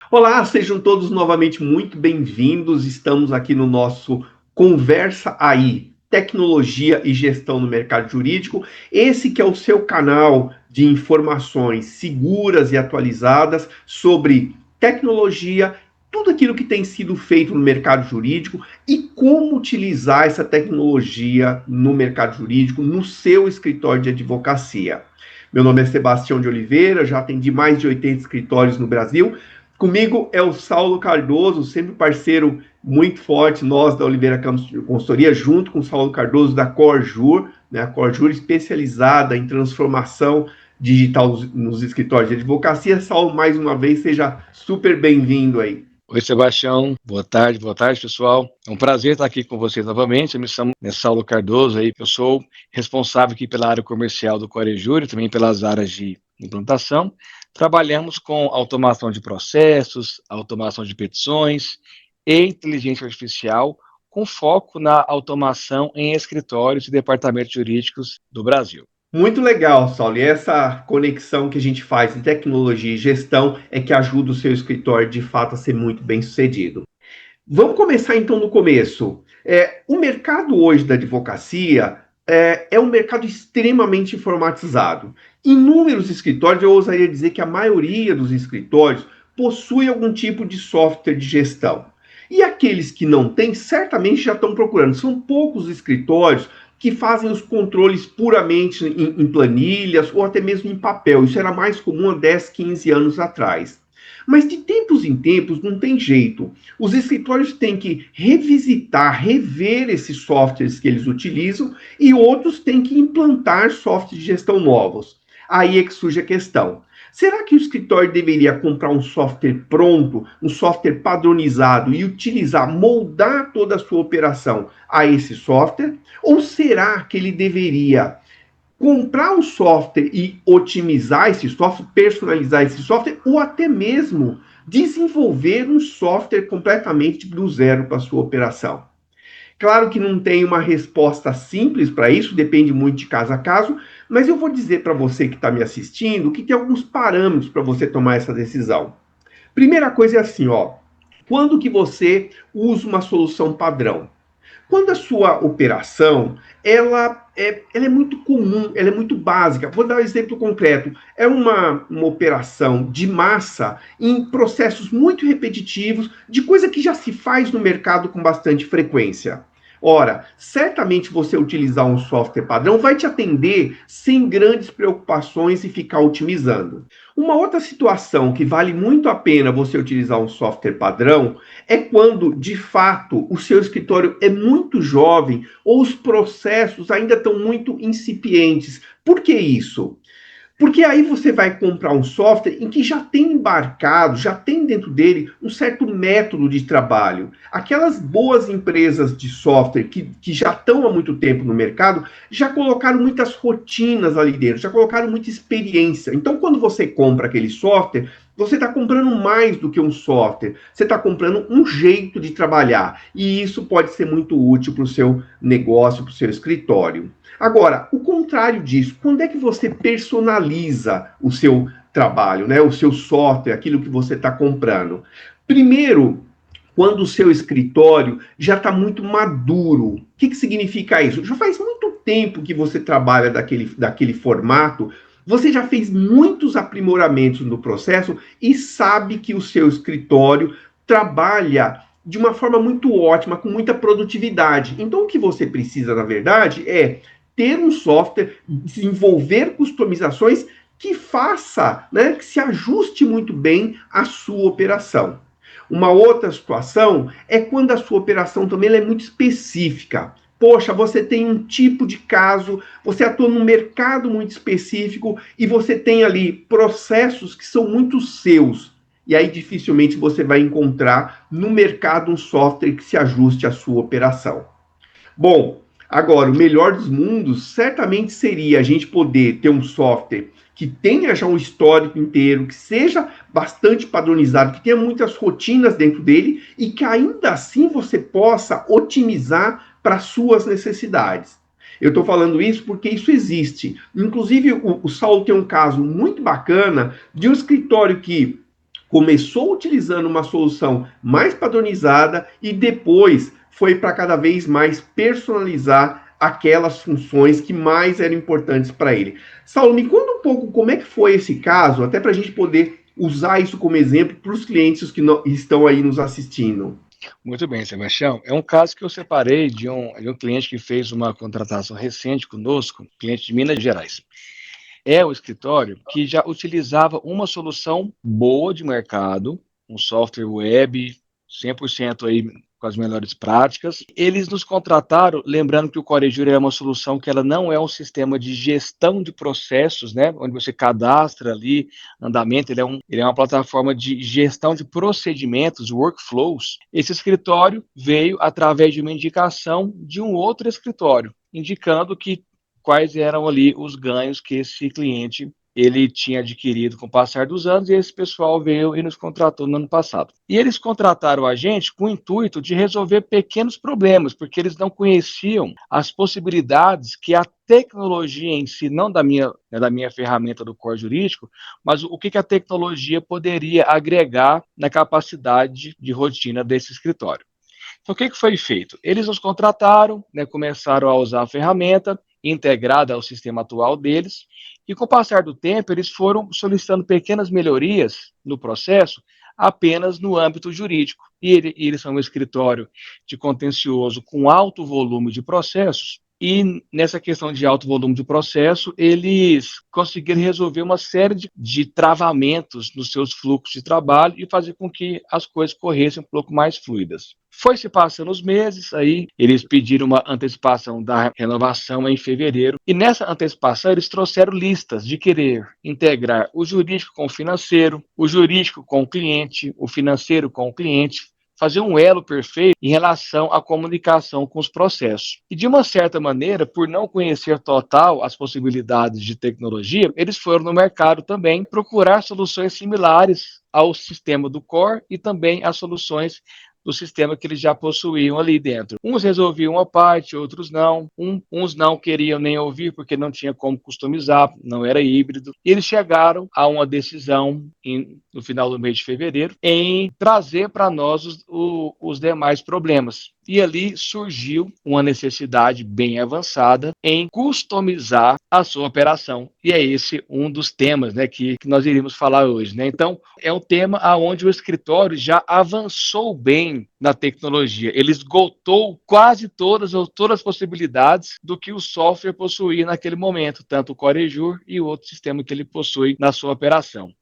Olá, sejam todos novamente muito bem-vindos. Estamos aqui no nosso Conversa Aí, Tecnologia e Gestão no Mercado Jurídico. Esse que é o seu canal de informações seguras e atualizadas sobre tecnologia, tudo aquilo que tem sido feito no mercado jurídico e como utilizar essa tecnologia no mercado jurídico, no seu escritório de advocacia. Meu nome é Sebastião de Oliveira, já atendi mais de 80 escritórios no Brasil. Comigo é o Saulo Cardoso, sempre parceiro muito forte, nós da Oliveira Campos de Consultoria, junto com o Saulo Cardoso da Corjur, né? A Corjur especializada em transformação digital nos escritórios de advocacia. Saulo, mais uma vez, seja super bem-vindo aí. Oi, Sebastião. Boa tarde, pessoal. É um prazer estar aqui com vocês novamente. Eu me chamo Saulo Cardoso, eu sou responsável aqui pela área comercial do Corejur e também pelas áreas de implantação. Trabalhamos com automação de processos, automação de petições e inteligência artificial, com foco na automação em escritórios e departamentos jurídicos do Brasil. Muito legal, Saulo. E essa conexão que a gente faz em tecnologia e gestão é que ajuda o seu escritório, de fato, a ser muito bem sucedido. Vamos começar então no começo. O mercado hoje da advocacia é um mercado extremamente informatizado. Inúmeros escritórios, eu ousaria dizer que a maioria dos escritórios possui algum tipo de software de gestão. E aqueles que não têm, certamente já estão procurando. São poucos escritórios que fazem os controles puramente em planilhas ou até mesmo em papel. Isso era mais comum há 10, 15 anos atrás. Mas de tempos em tempos não tem jeito. Os escritórios têm que revisitar, rever esses softwares que eles utilizam e outros têm que implantar softwares de gestão novos. Aí é que surge a questão. Será que o escritório deveria comprar um software pronto, um software padronizado e utilizar, moldar toda a sua operação a esse software? Ou será que ele deveria comprar um software e otimizar esse software, personalizar esse software, ou até mesmo desenvolver um software completamente do zero para a sua operação? Claro que não tem uma resposta simples para isso, depende muito de caso a caso, mas eu vou dizer para você que está me assistindo que tem alguns parâmetros para você tomar essa decisão. Primeira coisa é assim, ó, quando que você usa uma solução padrão? Quando a sua operação ela é muito comum, ela é muito básica. Vou dar um exemplo concreto. É uma operação de massa em processos muito repetitivos, de coisa que já se faz no mercado com bastante frequência. Ora, certamente você utilizar um software padrão vai te atender sem grandes preocupações e ficar otimizando. Uma outra situação que vale muito a pena você utilizar um software padrão é quando, de fato, o seu escritório é muito jovem ou os processos ainda estão muito incipientes. Por que isso? Porque aí você vai comprar um software em que já tem embarcado, já tem dentro dele um certo método de trabalho. Aquelas boas empresas de software que já estão há muito tempo no mercado, já colocaram muitas rotinas ali dentro, já colocaram muita experiência. Então, quando você compra aquele software, você está comprando mais do que um software, você está comprando um jeito de trabalhar. E isso pode ser muito útil para o seu negócio, para o seu escritório. Agora, o contrário disso, quando é que você personaliza o seu trabalho, né? O seu software, aquilo que você está comprando? Primeiro, quando o seu escritório já está muito maduro. O que significa isso? Já faz muito tempo que você trabalha daquele formato, você já fez muitos aprimoramentos no processo e sabe que o seu escritório trabalha de uma forma muito ótima, com muita produtividade. Então, o que você precisa, na verdade, é ter um software, desenvolver customizações que faça, né, que se ajuste muito bem à sua operação. Uma outra situação é quando a sua operação também é muito específica. Poxa, você tem um tipo de caso, você atua num mercado muito específico e você tem ali processos que são muito seus. E aí dificilmente você vai encontrar no mercado um software que se ajuste à sua operação. Bom, agora, o melhor dos mundos certamente seria a gente poder ter um software que tenha já um histórico inteiro, que seja bastante padronizado, que tenha muitas rotinas dentro dele e que ainda assim você possa otimizar para suas necessidades. Eu estou falando isso porque isso existe. Inclusive, o Saulo tem um caso muito bacana de um escritório que Começou utilizando uma solução mais padronizada e depois foi para cada vez mais personalizar aquelas funções que mais eram importantes para ele. Saulo, me conta um pouco como é que foi esse caso, até para a gente poder usar isso como exemplo para os clientes que estão aí nos assistindo. Muito bem, Sebastião. É um caso que eu separei de um cliente que fez uma contratação recente conosco, cliente de Minas Gerais. É o escritório que já utilizava uma solução boa de mercado, um software web 100% aí com as melhores práticas. Eles nos contrataram, lembrando que o CoreJury é uma solução que ela não é um sistema de gestão de processos, né, onde você cadastra ali andamento, ele é uma plataforma de gestão de procedimentos, workflows. Esse escritório veio através de uma indicação de um outro escritório, indicando que quais eram ali os ganhos que esse cliente ele tinha adquirido com o passar dos anos, e esse pessoal veio e nos contratou no ano passado. E eles contrataram a gente com o intuito de resolver pequenos problemas, porque eles não conheciam as possibilidades que a tecnologia em si, não da minha ferramenta do core jurídico, mas o que a tecnologia poderia agregar na capacidade de rotina desse escritório. Então, o que foi feito? Eles nos contrataram, né, começaram a usar a ferramenta integrada ao sistema atual deles, e com o passar do tempo, eles foram solicitando pequenas melhorias no processo, apenas no âmbito jurídico. E eles são um escritório de contencioso com alto volume de processos, e nessa questão de alto volume de processo, eles conseguiram resolver uma série de travamentos nos seus fluxos de trabalho e fazer com que as coisas corressem um pouco mais fluidas. Foi se passando os meses, aí eles pediram uma antecipação da renovação em fevereiro, e nessa antecipação eles trouxeram listas de querer integrar o jurídico com o financeiro, o jurídico com o cliente, o financeiro com o cliente, fazer um elo perfeito em relação à comunicação com os processos. E de uma certa maneira, por não conhecer total as possibilidades de tecnologia, eles foram no mercado também procurar soluções similares ao sistema do Core e também as soluções do sistema que eles já possuíam ali dentro. Uns resolviam uma parte, outros não. Uns não queriam nem ouvir porque não tinha como customizar, não era híbrido. E eles chegaram a uma decisão no final do mês de fevereiro em trazer para nós os demais problemas. E ali surgiu uma necessidade bem avançada em customizar a sua operação. E é esse um dos temas, né, que nós iríamos falar hoje, né? Então, é um tema onde o escritório já avançou bem na tecnologia. Ele esgotou quase todas as possibilidades do que o software possuía naquele momento, tanto o CoreJur e o outro sistema que ele possui na sua operação.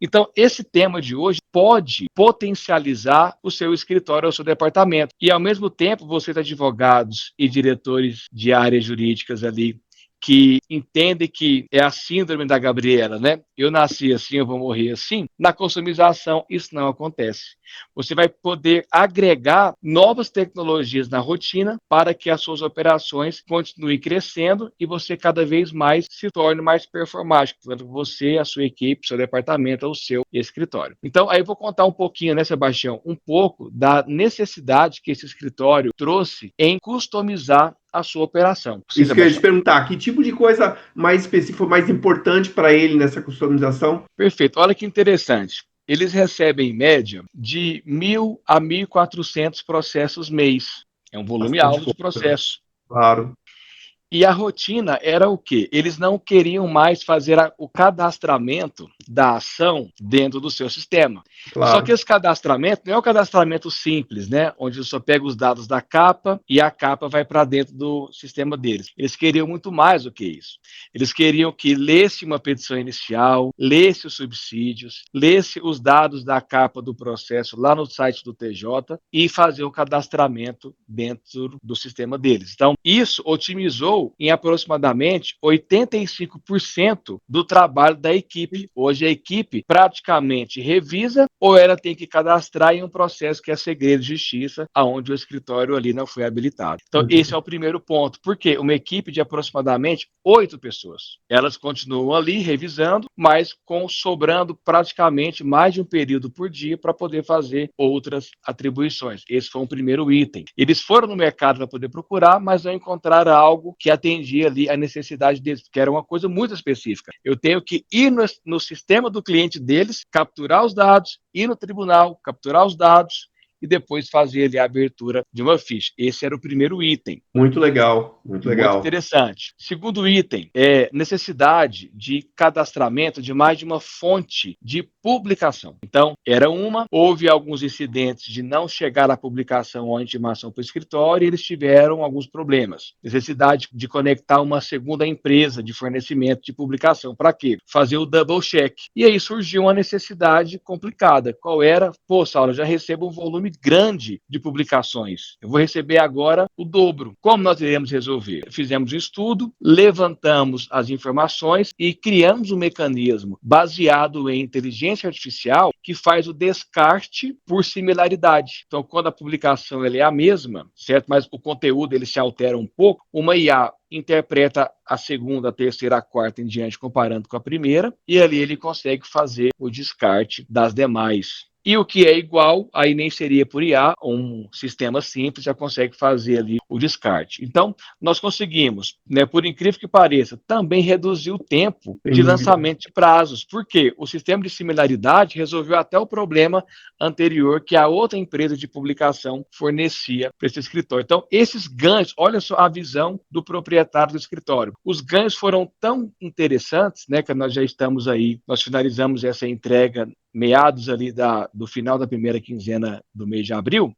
Então, esse tema de hoje pode potencializar o seu escritório, o seu departamento. E, ao mesmo tempo, vocês, advogados e diretores de áreas jurídicas ali, que entendem que é a síndrome da Gabriela, né? Eu nasci assim, eu vou morrer assim. Na customização, isso não acontece. Você vai poder agregar novas tecnologias na rotina para que as suas operações continuem crescendo e você cada vez mais se torne mais performático, tanto você, a sua equipe, seu departamento ou seu escritório. Então, aí eu vou contar um pouquinho, né, Sebastião, um pouco da necessidade que esse escritório trouxe em customizar a sua operação. Sim, Isso que eu ia te Sebastião. perguntar, que tipo de coisa mais específica, mais importante para ele nessa customização? Perfeito. Olha que interessante. Eles recebem, em média, de 1.000 a 1.400 processos mês. É um volume Bastante alto de coisa, processos. claro. E a rotina era o quê? Eles não queriam mais fazer o cadastramento da ação dentro do seu sistema. Só que Claro. esse cadastramento não é um cadastramento simples, né? Onde você só pega os dados da capa e a capa vai para dentro do sistema deles. Eles queriam muito mais do que isso. Eles queriam que lesse uma petição inicial, lesse os subsídios, lesse os dados da capa do processo lá no site do TJ e fazer o cadastramento dentro do sistema deles. Então, isso otimizou em aproximadamente 85% do trabalho da equipe. Hoje a equipe praticamente revisa ou ela tem que cadastrar em um processo que é segredo de justiça, aonde o escritório ali não foi habilitado. Então, esse é o primeiro ponto. Por quê? Uma equipe de aproximadamente 8 pessoas. Elas continuam ali revisando, mas sobrando praticamente mais de um período por dia para poder fazer outras atribuições. Esse foi um primeiro item. Eles foram no mercado para poder procurar, mas não encontraram algo que que atendia ali a necessidade deles, que era uma coisa muito específica. Eu tenho que ir no sistema do cliente deles, capturar os dados, ir no tribunal, capturar os dados e depois fazer ali a abertura de uma ficha. Esse era o primeiro item. Muito legal, muito Muito legal. interessante. Segundo item, é necessidade de cadastramento de mais de uma fonte de publicação. Então, houve alguns incidentes de não chegar à publicação ou à intimação para o escritório e eles tiveram alguns problemas. Necessidade de conectar uma segunda empresa de fornecimento de publicação. Para quê? Fazer o double check. E aí surgiu uma necessidade complicada. Qual era? Pô, Saulo, eu já recebo um volume grande de publicações. Eu vou receber agora o dobro. Como nós iremos resolver? Fizemos um estudo, levantamos as informações e criamos um mecanismo baseado em inteligência artificial que faz o descarte por similaridade. Então, quando a publicação ela é a mesma, certo? Mas o conteúdo ele se altera um pouco, uma IA interpreta a segunda, a terceira, a quarta em diante, comparando com a primeira, e ali ele consegue fazer o descarte das demais. E o que é igual, aí nem seria por IA, um sistema simples já consegue fazer ali o descarte. Então, nós conseguimos, né, por incrível que pareça, também reduzir o tempo de lançamento de prazos. Por quê? O sistema de similaridade resolveu até o problema anterior que a outra empresa de publicação fornecia para esse escritório. Então, esses ganhos, olha só a visão do proprietário do escritório. Os ganhos foram tão interessantes, né, que nós já estamos aí, nós finalizamos essa entrega meados ali do final da primeira quinzena do mês de abril,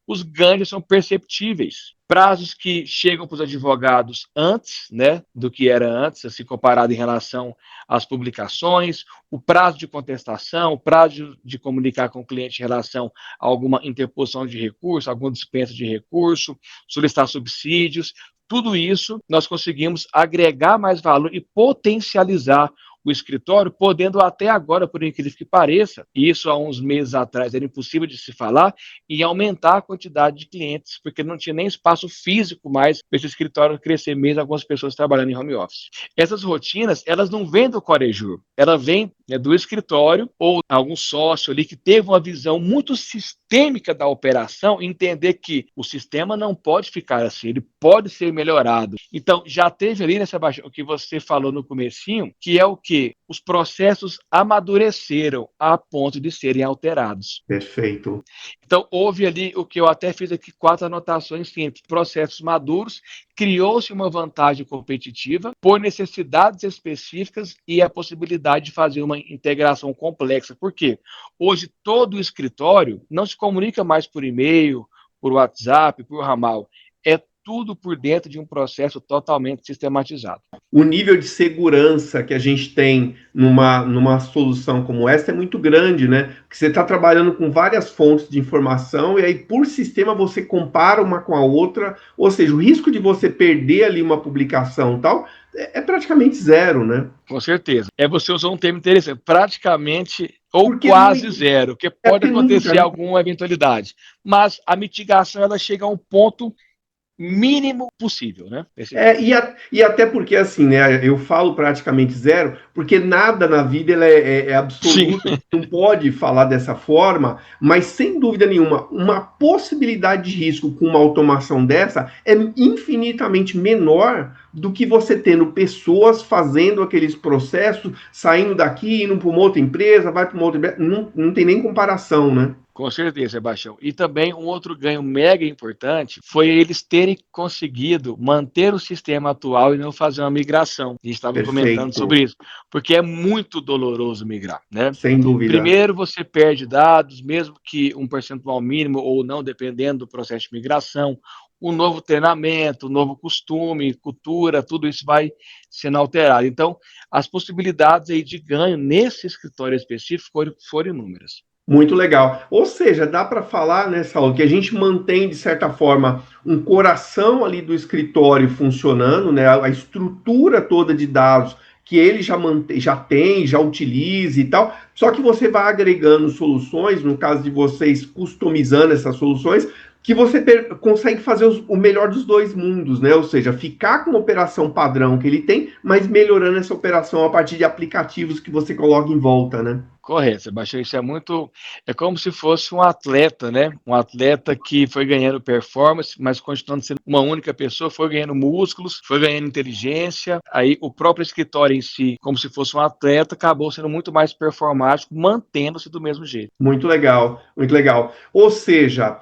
os ganhos são perceptíveis. Prazos que chegam para os advogados antes, né, do que era antes, assim, comparado em relação às publicações, o prazo de contestação, o prazo de comunicar com o cliente em relação a alguma interposição de recurso, alguma dispensa de recurso, solicitar subsídios, tudo isso nós conseguimos agregar mais valor e potencializar o escritório, podendo até agora, por incrível que pareça, e isso há uns meses atrás era impossível de se falar, e aumentar a quantidade de clientes, porque não tinha nem espaço físico mais para esse escritório crescer mesmo, algumas pessoas trabalhando em home office. Essas rotinas, elas não vêm do Corejur, elas vêm, né, do escritório ou algum sócio ali que teve uma visão muito sistêmica da operação, entender que o sistema não pode ficar assim, ele pode ser melhorado. Então, já teve ali nessa baixa, o que você falou no comecinho, que é o que os processos amadureceram a ponto de serem alterados. Perfeito. Então, houve ali o que eu até fiz aqui 4 anotações simples. Processos maduros, criou-se uma vantagem competitiva por necessidades específicas e a possibilidade de fazer uma integração complexa. Por quê? Hoje, todo o escritório não se comunica mais por e-mail, por WhatsApp, por ramal. É tudo por dentro de um processo totalmente sistematizado. O nível de segurança que a gente tem numa solução como essa é muito grande, né? Porque você está trabalhando com várias fontes de informação e aí, por sistema, você compara uma com a outra, ou seja, o risco de você perder ali uma publicação e tal é praticamente zero, né? Com certeza. Você usou um termo interessante, praticamente ou Porque quase zero, porque pode acontecer nunca, né? alguma eventualidade, mas a mitigação ela chega a um ponto mínimo possível, né? E até porque, assim, né, eu falo praticamente zero, porque nada na vida ela é absoluto, não pode falar dessa forma, mas sem dúvida nenhuma, uma possibilidade de risco com uma automação dessa é infinitamente menor do que você tendo pessoas fazendo aqueles processos, saindo daqui, indo para uma outra empresa, vai para uma outra empresa, não tem nem comparação, né? Com certeza, Sebastião. E também um outro ganho mega importante foi eles terem conseguido manter o sistema atual e não fazer uma migração. A gente estava comentando sobre isso, porque é muito doloroso migrar, né? Sem dúvida. Primeiro, você perde dados, mesmo que um percentual mínimo ou não, dependendo do processo de migração. Um novo treinamento, um novo costume, cultura, tudo isso vai sendo alterado. Então, as possibilidades aí de ganho nesse escritório específico foram inúmeras. Muito legal. Ou seja, dá para falar, né, Saulo, que a gente mantém, de certa forma, um coração ali do escritório funcionando, né, a estrutura toda de dados que ele já tem, já utiliza e tal, só que você vai agregando soluções, no caso de vocês customizando essas soluções, que você consegue fazer o melhor dos dois mundos, né? Ou seja, ficar com a operação padrão que ele tem, mas melhorando essa operação a partir de aplicativos que você coloca em volta, né? Correto, Sebastião, isso é como se fosse um atleta, né? Um atleta que foi ganhando performance, mas continuando sendo uma única pessoa, foi ganhando músculos, foi ganhando inteligência, aí o próprio escritório em si, como se fosse um atleta, acabou sendo muito mais performático, mantendo-se do mesmo jeito. Muito legal, muito legal. Ou seja,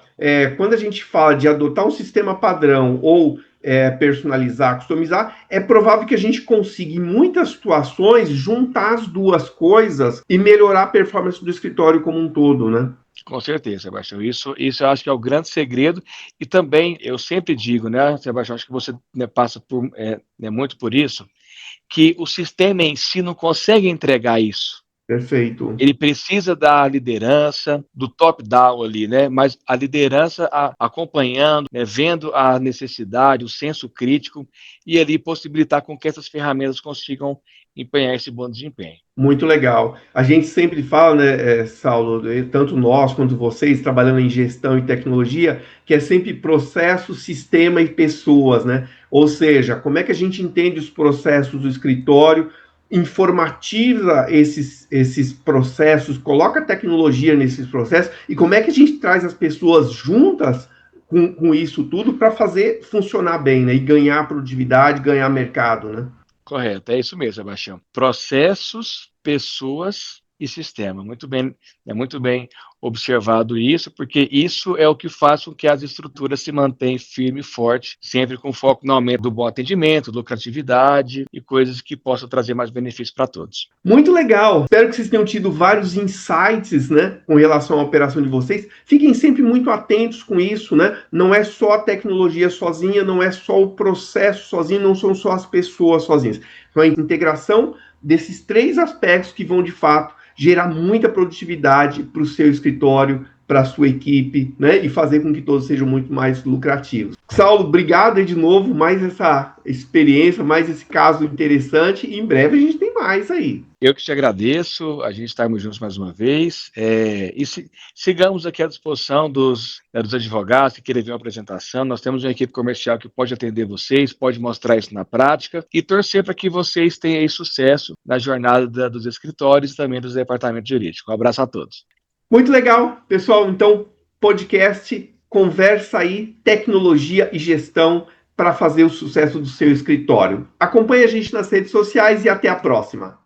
quando a gente fala de adotar um sistema padrão ou personalizar, customizar, é provável que a gente consiga, em muitas situações, juntar as duas coisas e melhorar a performance do escritório como um todo, né? Com certeza, Sebastião. Isso eu acho que é o grande segredo. E também, eu sempre digo, né, Sebastião, acho que você, né, passa muito por isso, que o sistema em si não consegue entregar isso. Perfeito. Ele precisa da liderança, do top-down ali, né? Mas a liderança acompanhando, né, vendo a necessidade, o senso crítico, e ali possibilitar com que essas ferramentas consigam empenhar esse bom desempenho. Muito legal. A gente sempre fala, né, Saulo, tanto nós quanto vocês, trabalhando em gestão e tecnologia, que é sempre processo, sistema e pessoas, né? Ou seja, como é que a gente entende os processos do escritório, informatiza esses processos, coloca tecnologia nesses processos, e como é que a gente traz as pessoas juntas com isso tudo para fazer funcionar bem, né? E ganhar produtividade, ganhar mercado, né? Correto, é isso mesmo, Sebastião. Processos, pessoas e sistema. Muito bem observado isso, porque isso é o que faz com que as estruturas se mantenham firme e forte, sempre com foco no aumento do bom atendimento, lucratividade e coisas que possam trazer mais benefícios para todos. Muito legal. Espero que vocês tenham tido vários insights, né, com relação à operação de vocês. Fiquem sempre muito atentos com isso, né? Não é só a tecnologia sozinha, não é só o processo sozinho, não são só as pessoas sozinhas. Então, a integração desses três aspectos que vão, de fato, gerar muita produtividade para o seu escritório, para a sua equipe, né? E fazer com que todos sejam muito mais lucrativos. Saulo, obrigado aí de novo, mais essa experiência, mais esse caso interessante. E em breve a gente tem mais aí. Eu que te agradeço, a gente estarmos juntos mais uma vez, sigamos aqui à disposição dos advogados que querem ver uma apresentação. Nós temos uma equipe comercial que pode atender vocês, pode mostrar isso na prática e torcer para que vocês tenham aí sucesso na jornada dos escritórios e também dos departamentos jurídicos. Um abraço a todos. Muito legal, pessoal. Então, podcast, conversa aí, tecnologia e gestão para fazer o sucesso do seu escritório. Acompanhe a gente nas redes sociais e até a próxima.